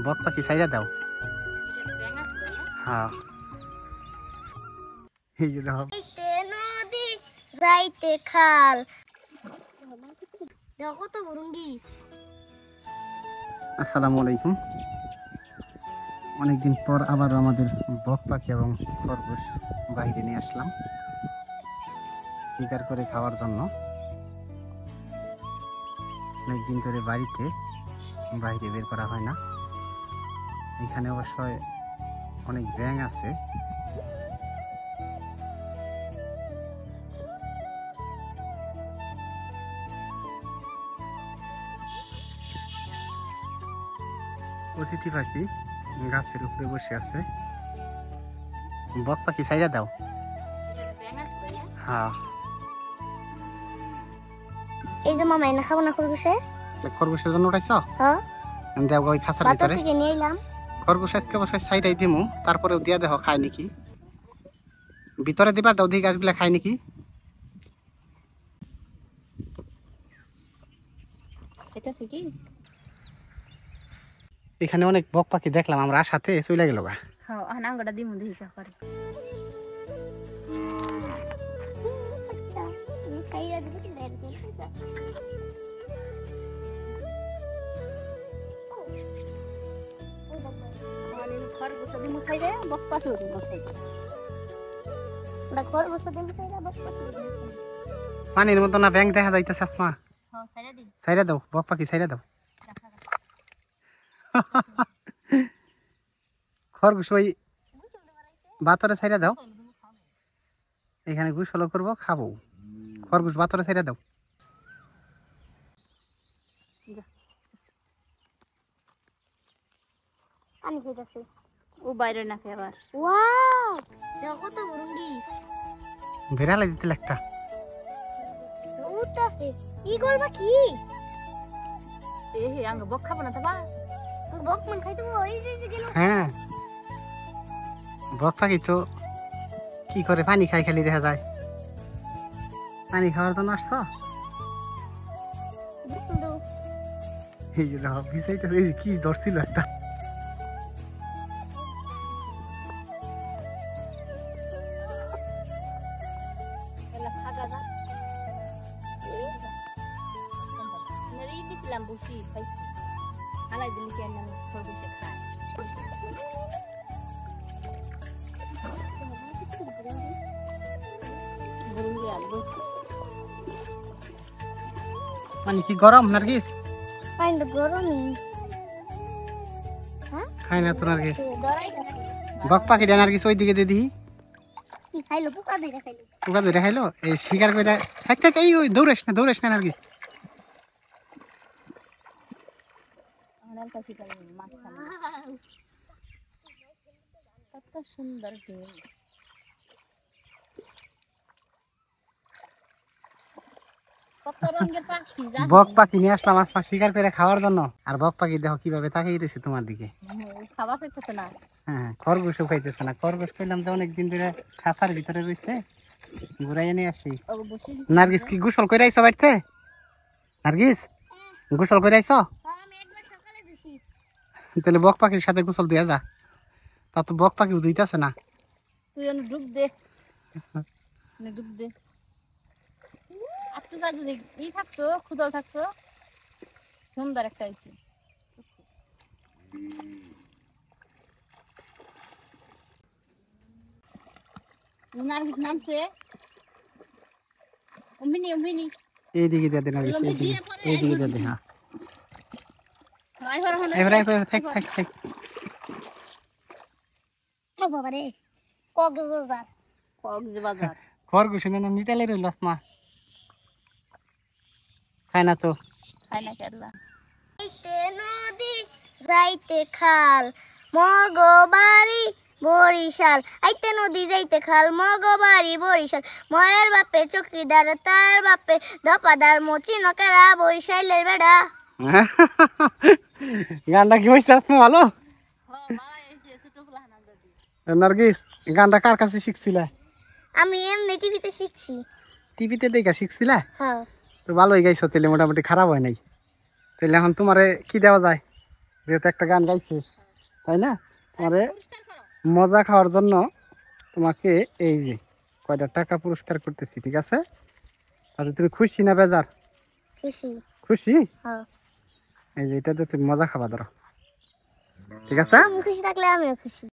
বক পাখি ছাইরা দাও। হ্যাঁ এই যে দাও। নদী যাইতে খাল দেখো তো বুরুঙ্গি। আসসালামু আলাইকুম। অনেকদিন পর আবার আমাদের বক পাখি এবং খরগোশ বাইরে নিয়ে আসলাম শিকার করে খাওয়ার জন্য। অনেকদিন ধরে বাড়িতে বাইরে বের করা হয় না। এখানে অবশ্যই অনেক ব্যাঙ আছে। অতিথি পাখি গাছের উপরে বসে আছে। বক পাখি ছাইরা দাও। হ্যাঁ এই যে মামা এনে খাবো না খরগোশে। খরগোশের জন্য উঠাইছ? হ্যাঁ দেও ওই খাঁচার বাজার ভিতরে। থেকে নিয়ে এলাম। খরগোশ আজকে অবশ্যই সাইডাই দিমু, তারপরে দিয়া দেখো খায় নাকি। ভিতরে দিবা দাও দিকে গাছগুলা খায় নাকি। এখানে অনেক বক পাখি দেখলাম আমরা, সাথে চলে গেল গা। হ্যাঁ আঙ্গটা দিমু দেখি কা করে। পানির মতো না ব্যাংক দেখা যাইতেছে আসমা। ছাইরা দাও বক পাখি ছাইরা দাও। খরগোশ ওই বাতরে ছাইরা দাও। এখানে গোসল করবো খাবো। খরগোশ বাতরে ছাইরা দাও। আমি কইতাছি ও বাইরে না আবার ওয়াও দেখো তো বুরুঙ্গি বেড়ালে দিতে একটা উঠতাছে। কি করবা কি? এ হে আঙ্গ বক খাবো না তবা বক মান খাইতে ওই যে গেল। হ্যাঁ বক পাখি তো কি করে পানি খাই খালি দেখা যায়। পানি খাওয়ার জন্য আসছো? এই যে দেখো ভিজাইতে এই যে কি ধরছিল একটা। এলা খাগা না নেরি দিলাম বুঝি খাইছি আলাই দিলি কেন না খরগোশে খায়। বুরুঙ্গি আলু পানি কি গরম নার্গিস? পানি তো গরমই। খাই না তো নার্গিস। ডরাই না বক পাখিটা নার্গিস ওই দিকে দিদি কি খাইলো পোকা দিয়ে খাইলো। পোকা ধরে খাইলো। এই শিকার করে থাক থাক এই ওই দৌড়াস না নার্গিস। আনার কাছে কাল মাছ খাবে কত সুন্দর ঢেউ। কত রঙের পাখি জানো? বক পাখি নিয়ে আসলাম আজকে শিকার করে খাওয়ার জন্য। আর বক পাখি দেখো কিভাবে তাকিয়ে রয়েছে তোমার দিকে। খাওয়া পেতেছে না। হ্যাঁ খরগোশও খাইতেছে না। খরগোশ পেলাম তো অনেকদিন ধরে খাঁচার ভিতরে রয়েছে, ঘুরাইয়া নিয়ে আসি। ও বসে নার্গিস কি গোসল করে আইছো বাড়িতে? নার্গিস গোসল করে আইছো? আমি একবার সকালে দিছি। তাহলে বক পাখির সাথে গোসল দিয়া যা। তা তো বক পাখি ধুইতেছে না। তুই অনেক ডুব দে অনেক ডুব দে একটু যদি ই থাকতো ক্ষুদল থাকতো সুন্দর একটা হইছে। নার্গিস নামছে অমিনি এইদিকে দিয়ে দে নার্গিস, এইদিকে দিয়ে দে। হ্যাঁ এবার থাক থাক থাক। ও বাবা রে কক্সবাজার কক্সবাজার খরগোশ না নিটালে রইল আসমা। খায় না তো। খাই না কেলা যাইতে নদী যাইতে খাল মগবাড়ি বরিশাল। আইতে নদী যাইতে খাল মগবাড়ি বরিশাল। ময়ের বাপে চকিদার তার বাপে ধপাদার মচি নকেরা বরিশালের বেড়া। গানটা কি হয়েছে আসমা ভালো? নার্গিস গানটা কার কাছে শিখছিলে? আমি এমনি টিভিতে শিখছি। টিভিতে দেখা শিখছিলা? হ্যাঁ তো ভালোই গাইছো তাহলে, মোটামুটি খারাপ হয় নাই। তাহলে এখন তোমারে কি দেওয়া যায় যেহেতু একটা গান গাইছে, তাই না? তোমারে মজা খাওয়ার জন্য তোমাকে এই যে কয়টা টাকা পুরস্কার করতেছি, ঠিক আছে? তাতে তুমি খুশি না বেজার? খুশি। খুশি। হ্যাঁ, এই যে এটাতে তুমি মজা খাবা, ধরো, ঠিক আছে? তুমি খুশি থাকলে আমিও খুশি।